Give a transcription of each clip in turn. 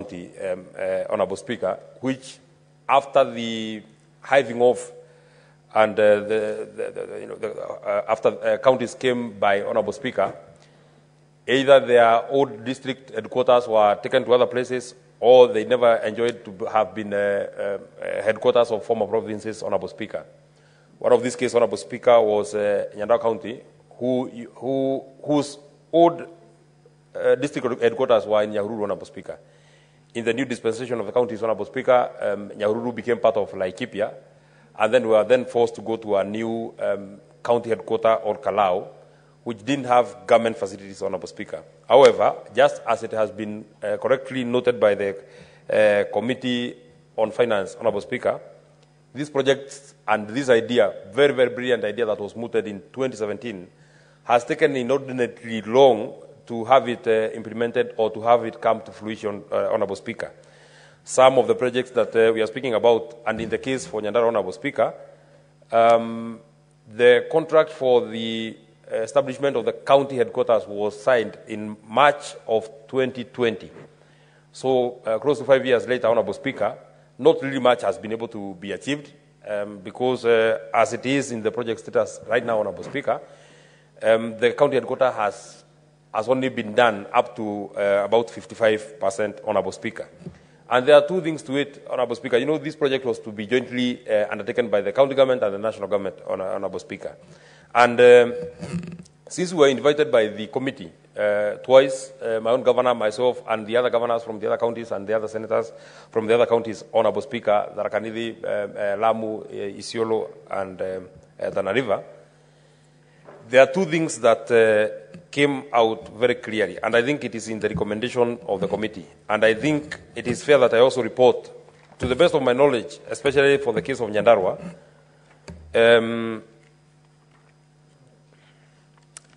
County, Honorable Speaker, which after the hiving off and after counties came by, Honorable Speaker, either their old district headquarters were taken to other places, or they never enjoyed to have been headquarters of former provinces, Honorable Speaker. One of these cases, Honorable Speaker, was Nyandarua County, whose old district headquarters were in Nyahururu, Honorable Speaker. In the new dispensation of the counties, Honorable Speaker, Nyahururu became part of Laikipia, and then we were then forced to go to a new county headquarters, or Kalau, which didn't have government facilities, Honorable Speaker. However, just as it has been correctly noted by the Committee on Finance, Honorable Speaker, these projects and this idea, very, very brilliant idea that was mooted in 2017, has taken inordinately long to have it implemented or to have it come to fruition, Honorable Speaker. Some of the projects that we are speaking about, and in the case for Nyandarua, Honorable Speaker, the contract for the establishment of the county headquarters was signed in March of 2020. So close to 5 years later, Honorable Speaker, not really much has been able to be achieved because as it is in the project status right now, Honorable Speaker, the county headquarters has only been done up to about 55%, Honorable Speaker. And there are two things to it, Honorable Speaker. You know, this project was to be jointly undertaken by the county government and the national government, Honorable Speaker. And since we were invited by the committee twice, my own governor, myself, and the other governors from the other counties and the other senators from the other counties, Honorable Speaker, Tharaka Nithi, Lamu, Isiolo, and Tana River, there are two things that came out very clearly, and I think it is in the recommendation of the committee. And I think it is fair that I also report, to the best of my knowledge, especially for the case of Nyandarua,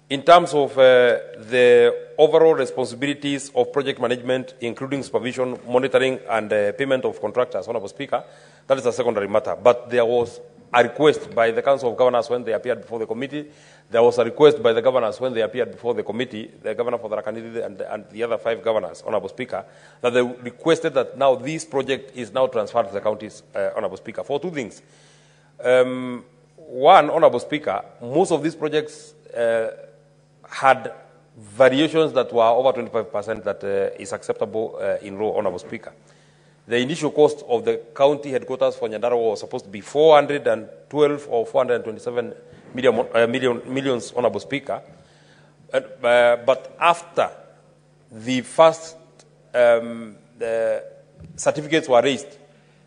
in terms of the overall responsibilities of project management, including supervision, monitoring, and payment of contractors, Honorable Speaker, that is a secondary matter. But there was a request by the Council of Governors when they appeared before the committee. There was a request by the governors when they appeared before the committee, the governor for Tharaka Nithi and the other 5 governors, Honorable Speaker, that they requested that now this project is now transferred to the counties, Honorable Speaker, for two things. One, Honorable Speaker, most of these projects had variations that were over 25% that is acceptable in law, Honorable Speaker. The initial cost of the county headquarters for Nyandarua was supposed to be 412 or 427 millions, Honorable Speaker. But after the first certificates were raised,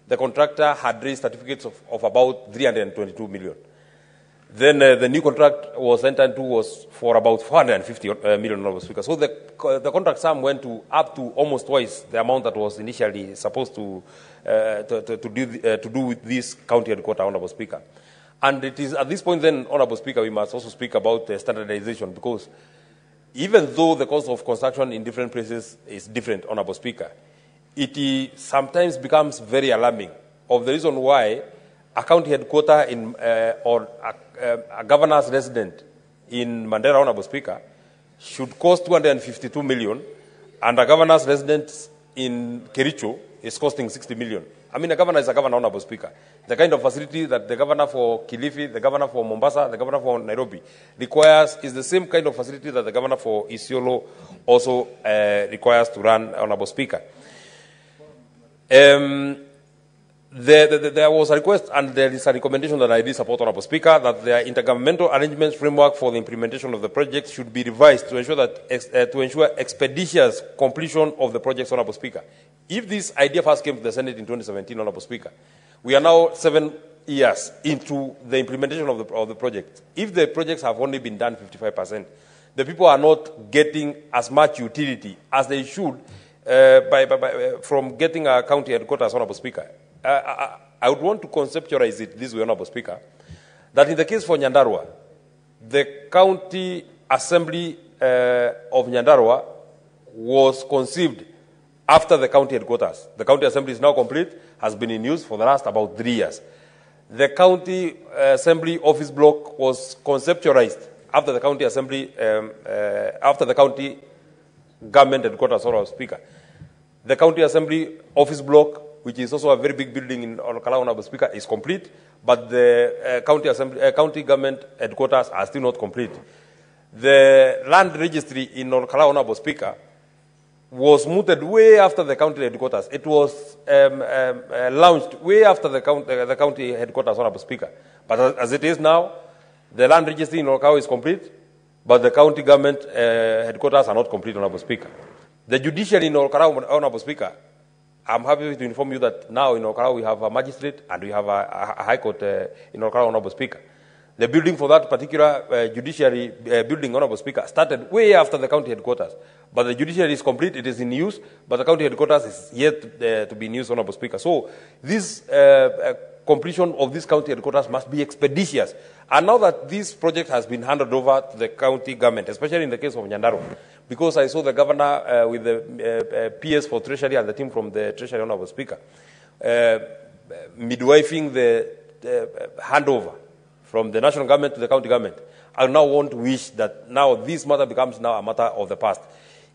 the contractor had raised certificates of about 322 million. Then the new contract was entered into was for about 450 million, Honorable Speaker. So the contract sum went to up to almost twice the amount that was initially supposed to do with this county headquarters, Honorable Speaker. And it is at this point then, Honorable Speaker, we must also speak about standardization, because even though the cost of construction in different places is different, Honorable Speaker, it sometimes becomes very alarming of the reason why a county headquarters in, or a governor's resident in Mandera, Honorable Speaker, should cost 252 million, and a governor's resident in Kericho is costing 60 million. I mean, a governor is a governor, Honorable Speaker. The kind of facility that the governor for Kilifi, the governor for Mombasa, the governor for Nairobi requires is the same kind of facility that the governor for Isiolo also requires to run, Honorable Speaker. There was a request, and there is a recommendation that I did support, Honorable Speaker, that the intergovernmental arrangements framework for the implementation of the project should be revised to ensure that to ensure expeditious completion of the projects, Honorable Speaker. If this idea first came to the Senate in 2017, Honorable Speaker, we are now 7 years into the implementation of the project. If the projects have only been done 55%, the people are not getting as much utility as they should from getting a county headquarters, Honorable Speaker. I would want to conceptualize it this way, Honorable Speaker, that in the case for Nyandarua, the county assembly of Nyandarua was conceived after the county headquarters. The county assembly is now complete, has been in use for the last about 3 years. The county assembly office block was conceptualized after the county assembly, after the county government headquarters, Honorable Speaker. The County Assembly office block, which is also a very big building in Olkalau, Honorable Speaker, is complete, but the county government headquarters are still not complete. The land registry in Olkalau, Honorable Speaker, was mooted way after the county headquarters. It was launched way after the county headquarters, Honorable Speaker. But as it is now, the land registry in Olkalau is complete, but the county government headquarters are not complete, Honorable Speaker. The judiciary in Olkalau, Honorable Speaker, I'm happy to inform you that now in Olkalau we have a magistrate and we have a high court in Olkalau, Honorable Speaker. The building for that particular judiciary building, Honorable Speaker, started way after the county headquarters. But the judiciary is complete, it is in use, but the county headquarters is yet to be in use, Honorable Speaker. So this completion of this county headquarters must be expeditious. And now that this project has been handed over to the county government, especially in the case of Nyandarua, because I saw the governor with the PS for Treasury and the team from the Treasury, Honorable Speaker, midwifing the handover from the national government to the county government. I now want to wish that now this matter becomes now a matter of the past.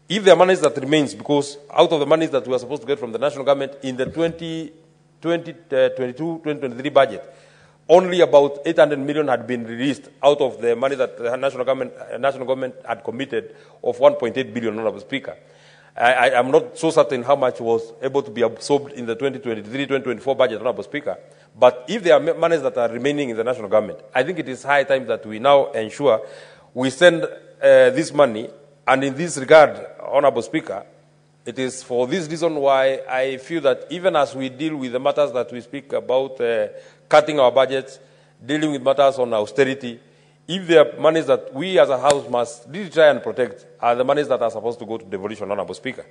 If there are monies that remains, because out of the monies that we are supposed to get from the national government in the 2022-2023 budget, only about 800 million had been released out of the money that the national government had committed of 1.8 billion, Honorable Speaker. I am not so certain how much was able to be absorbed in the 2023-2024 budget, Honorable Speaker. But if there are monies that are remaining in the national government, I think it is high time that we now ensure we send this money. And in this regard, Honorable Speaker, it is for this reason why I feel that even as we deal with the matters that we speak about, cutting our budgets, dealing with matters on austerity, if there are monies that we as a House must really try and protect, are the monies that are supposed to go to devolution, Honorable Speaker.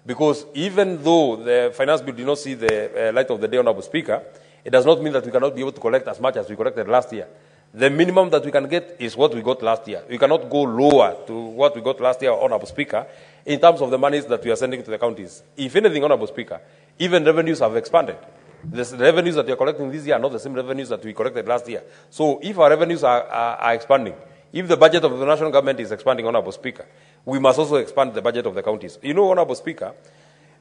Because even though the finance bill did not see the light of the day, Honorable Speaker, it does not mean that we cannot be able to collect as much as we collected last year. The minimum that we can get is what we got last year. We cannot go lower to what we got last year, Honorable Speaker, in terms of the monies that we are sending to the counties. If anything, Honorable Speaker, even revenues have expanded. The revenues that we are collecting this year are not the same revenues that we collected last year. So if our revenues are expanding, if the budget of the national government is expanding, Honorable Speaker, we must also expand the budget of the counties. You know, Honorable Speaker,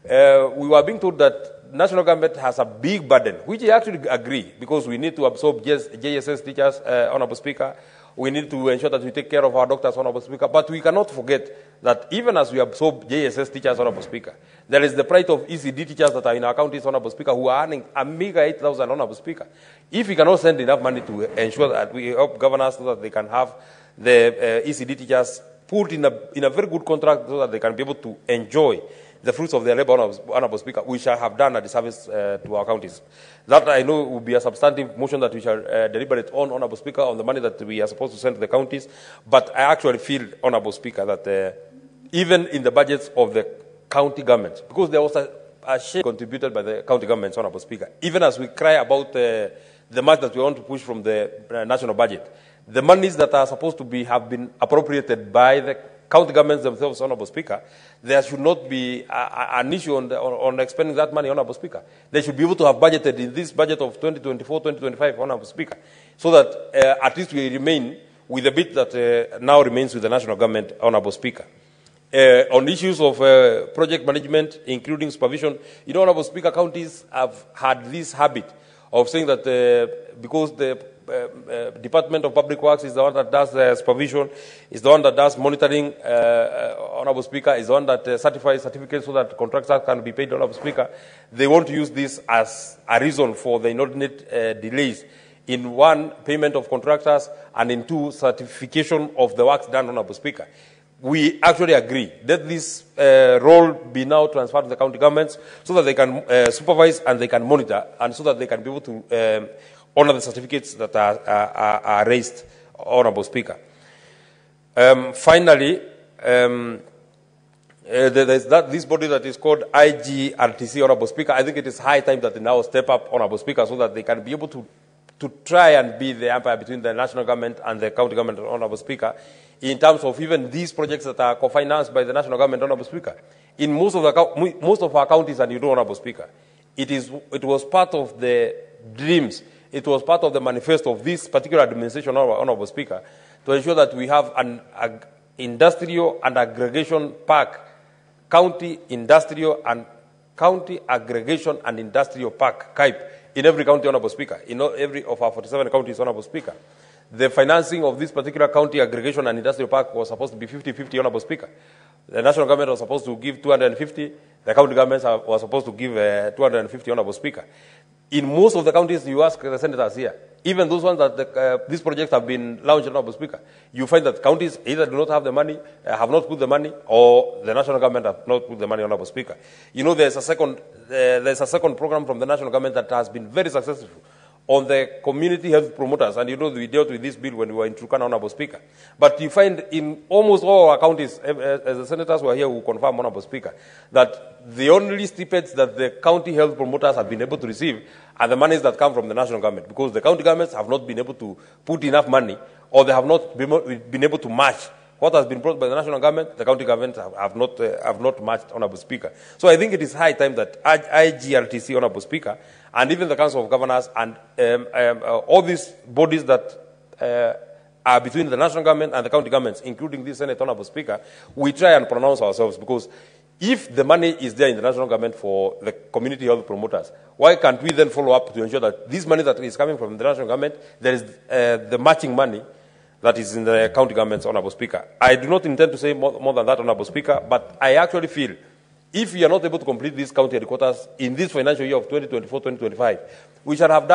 we were being told that national government has a big burden, which I actually agree, because we need to absorb JSS teachers, Honorable Speaker. We need to ensure that we take care of our doctors, Honorable Speaker. But we cannot forget that even as we absorb JSS teachers, Honorable Speaker, there is the plight of ECD teachers that are in our counties, Honorable Speaker, who are earning a meager 8,000, Honorable Speaker. If we cannot send enough money to ensure that we help governors so that they can have the ECD teachers put in a very good contract so that they can be able to enjoy the fruits of their labor, Honorable Speaker, we shall have done a disservice to our counties. That I know will be a substantive motion that we shall deliberate on, Honorable Speaker, on the money that we are supposed to send to the counties. But I actually feel, Honorable Speaker, that even in the budgets of the county governments, because there was a share contributed by the county governments, Honorable Speaker, even as we cry about the much that we want to push from the national budget, the monies that are supposed to have been appropriated by the county governments themselves, Honorable Speaker, there should not be an issue on expending that money, Honorable Speaker. They should be able to have budgeted in this budget of 2024-2025, Honorable Speaker, so that at least we remain with the bit that now remains with the national government, Honorable Speaker. On issues of project management, including supervision, you know, Honorable Speaker, counties have had this habit of saying that because the Department of Public Works is the one that does supervision, is the one that does monitoring, Honorable Speaker, is the one that certifies certificates so that contractors can be paid, Honorable Speaker. They want to use this as a reason for the inordinate delays in one, payment of contractors, and in two, certification of the works done, Honorable Speaker. We actually agree that this role be now transferred to the county governments so that they can supervise and they can monitor, and so that they can be able to honor the certificates that are raised, Honorable Speaker. Finally, there's this body that is called IGRTC, Honorable Speaker. I think it is high time that they now step up, Honorable Speaker, so that they can be able to try and be the umpire between the national government and the county government, Honorable Speaker, in terms of even these projects that are co-financed by the national government, Honorable Speaker. In most of our counties, and you know, Honorable Speaker, it was part of the dreams, it was part of the manifesto of this particular administration, Honorable Speaker, to ensure that we have an industrial and aggregation park, county industrial and County Aggregation and Industrial Park, KAIP, in every county, Honorable Speaker, in every of our 47 counties, Honorable Speaker. The financing of this particular county aggregation and industrial park was supposed to be 50-50, Honorable Speaker. The national government was supposed to give 250. The county governments were supposed to give 250, Honorable Speaker. In most of the counties, you ask the senators here, even those ones that these projects have been launched, Honorable Speaker, you find that counties either do not have the money, have not put the money, or the national government have not put the money, Honorable Speaker. You know, there's a second program from the national government that has been very successful on the community health promoters, and you know we dealt with this bill when we were in Turkana, Honorable Speaker. But you find in almost all our counties, as the senators who are here will confirm, Honorable Speaker, that the only stipends that the county health promoters have been able to receive are the monies that come from the national government, because the county governments have not been able to put enough money, or they have not been able to match what has been brought by the national government. The county governments have not matched, Honorable Speaker. So I think it is high time that IGRTC, Honorable Speaker, and even the Council of Governors and all these bodies that are between the national government and the county governments, including this Senate, Honorable Speaker, we try and pronounce ourselves, because if the money is there in the national government for the community health promoters, why can't we then follow up to ensure that this money that is coming from the national government, there is the matching money that is in the county governments, Honorable Speaker. I do not intend to say more than that, Honorable Speaker, but I actually feel if we are not able to complete these county headquarters in this financial year of 2024-2025, we shall have done